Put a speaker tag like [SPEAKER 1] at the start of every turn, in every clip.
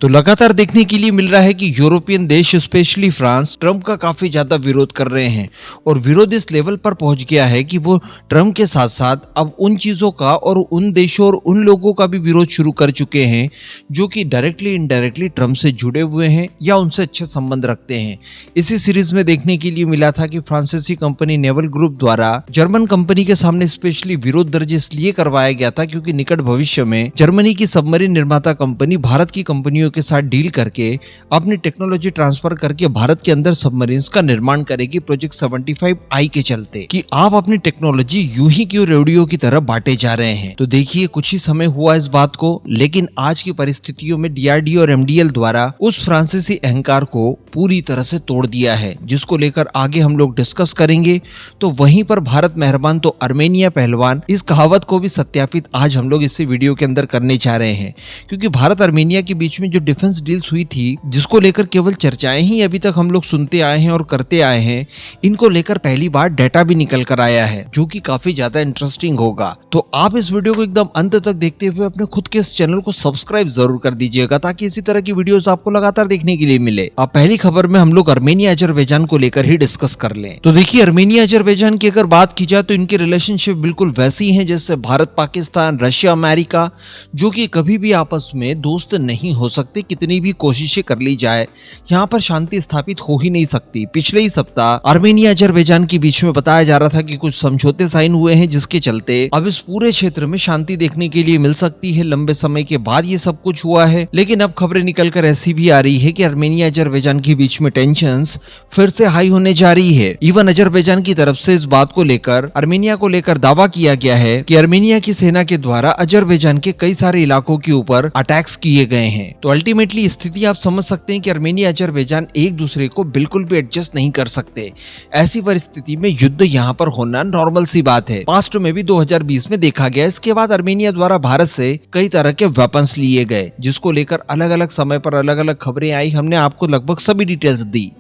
[SPEAKER 1] तो लगातार देखने के लिए मिल रहा है कि यूरोपियन देश स्पेशली फ्रांस ट्रंप का काफी ज्यादा विरोध कर रहे हैं और विरोध इस लेवल पर पहुंच गया है कि वो ट्रंप के साथ साथ अब उन चीजों का और उन देशों और उन लोगों का भी विरोध शुरू कर चुके हैं जो कि डायरेक्टली इनडायरेक्टली ट्रंप से जुड़े हुए हैं या उनसे अच्छे संबंध रखते हैं। इसी सीरीज में देखने के लिए मिला था कि फ्रांसीसी कंपनी नेवल ग्रुप द्वारा जर्मन कंपनी के सामने स्पेशली विरोध दर्ज इसलिए करवाया गया था क्योंकि निकट भविष्य में जर्मनी की सबमरीन निर्माता कंपनी भारत की कंपनियों के साथ डील करके अपनी टेक्नोलॉजी ट्रांसफर करके भारत के अंदर सबमरीन्स का निर्माण करेगी प्रोजेक्ट 75I के चलते कि आप अपनी टेक्नोलॉजी यूं ही क्यों रेडियो की तरह बांटे जा रहे हैं। तो देखिए कुछ ही समय हुआ इस बात को, लेकिन आज की परिस्थितियों में डीआरडीओ और एमडीएल द्वारा उस फ्रांसीसी अहंकार को पूरी तरह से तोड़ दिया है, जिसको लेकर आगे हम लोग डिस्कस करेंगे। तो वहीं पर भारत मेहरबान तो अर्मेनिया पहलवान, इस कहावत को भी सत्यापित आज हम लोग इसी वीडियो के अंदर करने जा रहे हैं, क्योंकि भारत अर्मेनिया के बीच में जो डिफेंस डील्स हुई थी जिसको लेकर केवल चर्चाएं ही अभी तक हम लोग सुनते आए हैं और करते आए हैं, इनको लेकर पहली बार डाटा भी निकल कर आया है जो कि काफी ज्यादा इंटरेस्टिंग होगा। तो आप इस वीडियो को एकदम अंत तक देखते हुए अपने खुद के इस चैनल को सब्सक्राइब जरूर कर दीजिएगा ताकि इसी तरह की वीडियोस आपको लगातार देखने के लिए मिले। अब पहली खबर में हम लोग अर्मेनिया अजरबैजान को लेकर ही डिस्कस कर लें। तो देखिए अर्मेनिया अजरबैजान की अगर बात की जाए तो इनकी रिलेशनशिप बिल्कुल वैसी है जैसे भारत पाकिस्तान रशिया अमेरिका, जो कि कभी भी आपस में दोस्त नहीं हो सकते, कितनी भी कोशिशें कर ली जाए यहाँ पर शांति स्थापित हो ही नहीं सकती। पिछले ही सप्ताह अर्मेनिया अजरबैजान के बीच में बताया जा रहा था कि कुछ समझौते साइन हुए हैं जिसके चलते अब इस पूरे क्षेत्र में शांति देखने के लिए मिल सकती है। लंबे समय के बाद ये सब कुछ हुआ है, लेकिन अब खबरें निकलकर ऐसी भी आ रही है कि अर्मेनिया अजरबैजान के बीच में टेंशंस फिर से हाई होने जा रही है। इवन अजरबैजान की तरफ से इस बात को लेकर अर्मेनिया को लेकर दावा किया गया है कि अर्मेनिया की सेना के द्वारा अजरबैजान के कई सारे इलाकों के ऊपर अटैक्स किए गए हैं। तो अल्टीमेटली स्थिति आप समझ सकते हैं कि अर्मेनिया अजरबैजान एक दूसरे को बिल्कुल भी एडजस्ट नहीं कर सकते। ऐसी परिस्थिति में युद्ध यहाँ पर होना नॉर्मल सी बात है। पास्ट में भी 2020 में देखा गया। इसके बाद अर्मेनिया द्वारा भारत से कई तरह के वेपन्स लिए गए, जिसको लेकर अलग अलग समय पर अलग अलग खबरें आई। हमने आपको लगभग सभी डिटेल्स दी,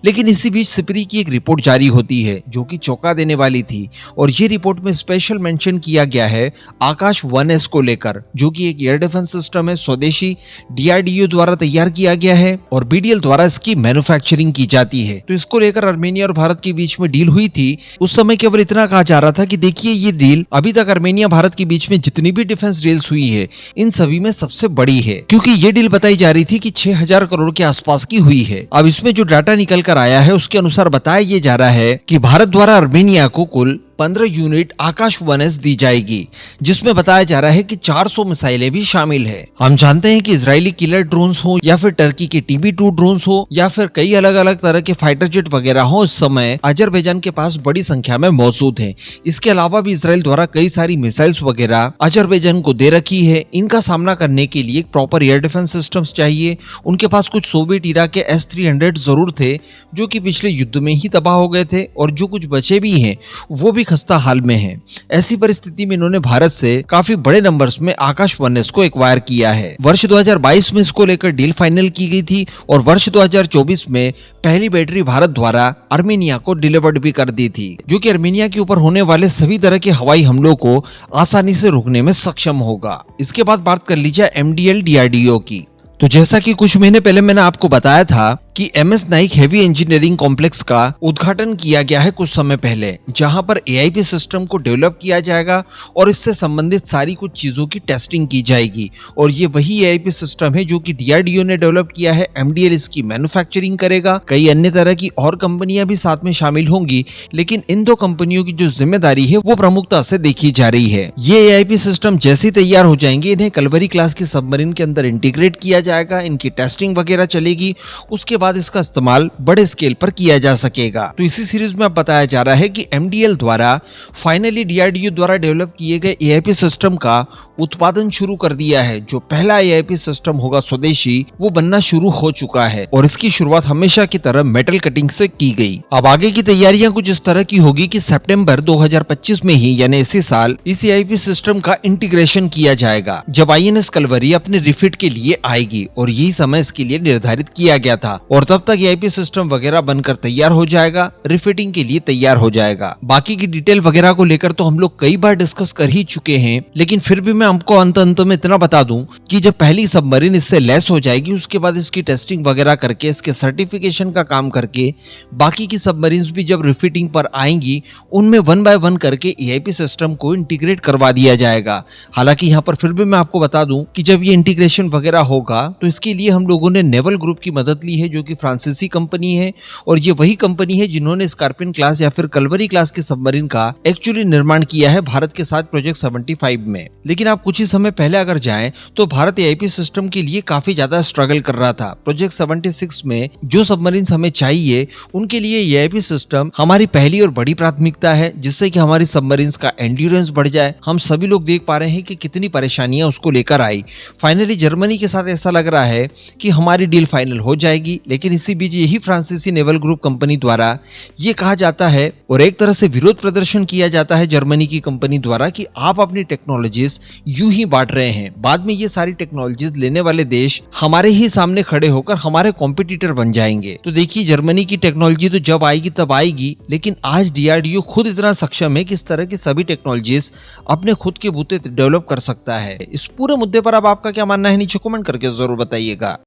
[SPEAKER 1] लेकिन इसी बीच सिपरी की एक रिपोर्ट जारी होती है जो कि चौंका देने वाली थी, और ये रिपोर्ट में स्पेशल मेंशन किया गया है आकाश 1S को लेकर, जो कि एक एयर डिफेंस सिस्टम है, स्वदेशी डीआरडीओ द्वारा तैयार किया गया है और बीडीएल द्वारा इसकी मैन्युफैक्चरिंग की जाती है। तो इसको लेकर अर्मेनिया और भारत के बीच में डील हुई थी। उस समय केवल इतना कहा जा रहा था कि देखिए ये डील अभी तक अर्मेनिया भारत के बीच में जितनी भी डिफेंस डील्स हुई है इन सभी में सबसे बड़ी है, क्योंकि ये डील बताई जा रही थी कि 6000 करोड़ के आसपास की हुई है। अब इसमें जो डाटा निकल कर आया है उसके अनुसार बताया ये जा रहा है कि भारत द्वारा अर्मेनिया को कुल 15 यूनिट आकाश 1S दी जाएगी, जिसमें बताया जा रहा है कि 400 मिसाइलें भी शामिल है। हम जानते हैं कि इजरायली किलर ड्रोन्स हो या फिर टर्की के TB2 ड्रोन्स हो या फिर कई अलग अलग तरह के फाइटर जेट वगैरह हो, इस समय अजरबैजान के पास बड़ी संख्या में मौजूद हैं। इसके अलावा भी इसराइल द्वारा कई सारी मिसाइल्स वगैरह अजरबैजान को दे रखी है। इनका सामना करने के लिए एक प्रॉपर एयर डिफेंस सिस्टम्स चाहिए। उनके पास कुछ सोवियत इरा के S-300 जरूर थे जो कि पिछले युद्ध में ही तबाह हो गए थे, और जो कुछ बचे भी हैं वो भी खस्ता हाल में है। ऐसी परिस्थिति में इन्होंने भारत से काफी बड़े नंबर्स में आकाश 1S को एक्वायर किया है। वर्ष 2022 में इसको लेकर डील फाइनल की गई थी और वर्ष 2024 में पहली बैटरी भारत द्वारा अर्मेनिया को डिलीवर्ड भी कर दी थी, जो कि अर्मेनिया के ऊपर होने वाले सभी तरह के हवाई हमलों को आसानी से रोकने में सक्षम होगा। इसके बाद बात कर लीजिए MDL DRDO की। तो जैसा कि कुछ महीने पहले मैंने आपको बताया था कि MS Naik heavy engineering complex का उद्घाटन किया गया है कुछ समय पहले, जहां पर AIP सिस्टम को डेवलप किया जाएगा और इससे संबंधित सारी कुछ चीजों की टेस्टिंग की जाएगी। और ये वही AIP सिस्टम है जो कि DRDO ने डेवलप किया है। MDL इसकी मैन्युफैक्चरिंग करेगा। कई अन्य तरह की और कंपनियां भी साथ में शामिल होंगी, लेकिन इन दो कंपनियों की जो जिम्मेदारी है वो प्रमुखता से देखी जा रही है। ये AIP सिस्टम जैसे तैयार हो जाएंगे, इन्हें कलवरी क्लास की सबमरीन के अंदर इंटीग्रेट किया जाएगा, इनकी टेस्टिंग वगैरह चलेगी, उसके बाद इसका इस्तेमाल बड़े स्केल पर किया जा सकेगा। तो इसी सीरीज में अब बताया जा रहा है कि MDL द्वारा फाइनली DRDO द्वारा डेवलप किए गए AIP सिस्टम का उत्पादन शुरू कर दिया है। जो पहला AIP सिस्टम होगा स्वदेशी, वो बनना शुरू हो चुका है और इसकी शुरुआत हमेशा की तरह मेटल कटिंग से की गई। अब आगे की तैयारियां कुछ इस तरह की होगी कि सितंबर 2025 में ही, यानी इसी साल, इस AIP सिस्टम का इंटीग्रेशन किया जाएगा, जब INS कलवरी अपने रिफिट के लिए आएगी, और यही समय इसके लिए निर्धारित किया गया था। और तब तक ईआईपी सिस्टम वगैरह बनकर तैयार हो जाएगा, रिफिटिंग के लिए तैयार हो जाएगा। बाकी की डिटेल वगैरह को लेकर तो हम लोग कई बार डिस्कस कर ही चुके हैं, लेकिन फिर भी मैं आपको अंत में इतना बता दूं कि जब पहली सबमरीन इससे लेस हो जाएगी, उसके बाद इसकी टेस्टिंग वगैरह करके, इसके सर्टिफिकेशन का काम करके, बाकी की सबमरीन्स भी जब रिफिटिंग पर आएंगी, उनमें 1 बाय 1 करके ईआईपी सिस्टम को इंटीग्रेट करवा दिया जाएगा। हालांकि यहाँ पर फिर भी मैं आपको बता दूं कि जब ये इंटीग्रेशन वगैरह होगा तो इसके लिए हम लोगों ने नेवल ग्रुप की मदद ली है, जो कि फ्रांसीसी कंपनी है, और ये वही कंपनी है जिन्होंने स्कॉर्पियन क्लास या फिर कलवरी क्लास के सबमरीन का एक्चुअली निर्माण किया है भारत के साथ प्रोजेक्ट 75 में। लेकिन आप कुछ ही समय पहले अगर जाएं तो भारत ईआईपी सिस्टम के लिए काफी ज्यादा स्ट्रगल कर रहा था। प्रोजेक्ट 76 में जो सबमरीन हमें चाहिए उनके लिए ईआईपी सिस्टम हमारी पहली और बड़ी प्राथमिकता है, जिससे कि हमारी सबमरीन्स का एंड्योरेंस बढ़ जाए। हम सभी लोग देख पा रहे हैं कि कितनी परेशानियां उसको लेकर आई। फाइनली जर्मनी के साथ ऐसा लग रहा है कि हमारी डील फाइनल हो जाएगी, लेकिन इसी बीच यही फ्रांसीसी नेवल ग्रुप कंपनी द्वारा ये कहा जाता है और एक तरह से विरोध प्रदर्शन किया जाता है जर्मनी की कंपनी द्वारा कि आप अपनी टेक्नोलॉजीज यूं ही बांट रहे हैं, बाद में ये सारी टेक्नोलॉजीज लेने वाले देश हमारे ही सामने खड़े होकर हमारे कॉम्पिटिटर बन जाएंगे। तो देखिए, जर्मनी की टेक्नोलॉजी तो जब आएगी तब आएगी, लेकिन आज डीआरडीओ खुद इतना सक्षम है कि इस तरह की सभी टेक्नोलॉजीज अपने खुद के बूते डेवलप कर सकता है। इस पूरे मुद्दे पर अब आपका क्या मानना है, नीचे कमेंट करके जरूर बताइएगा।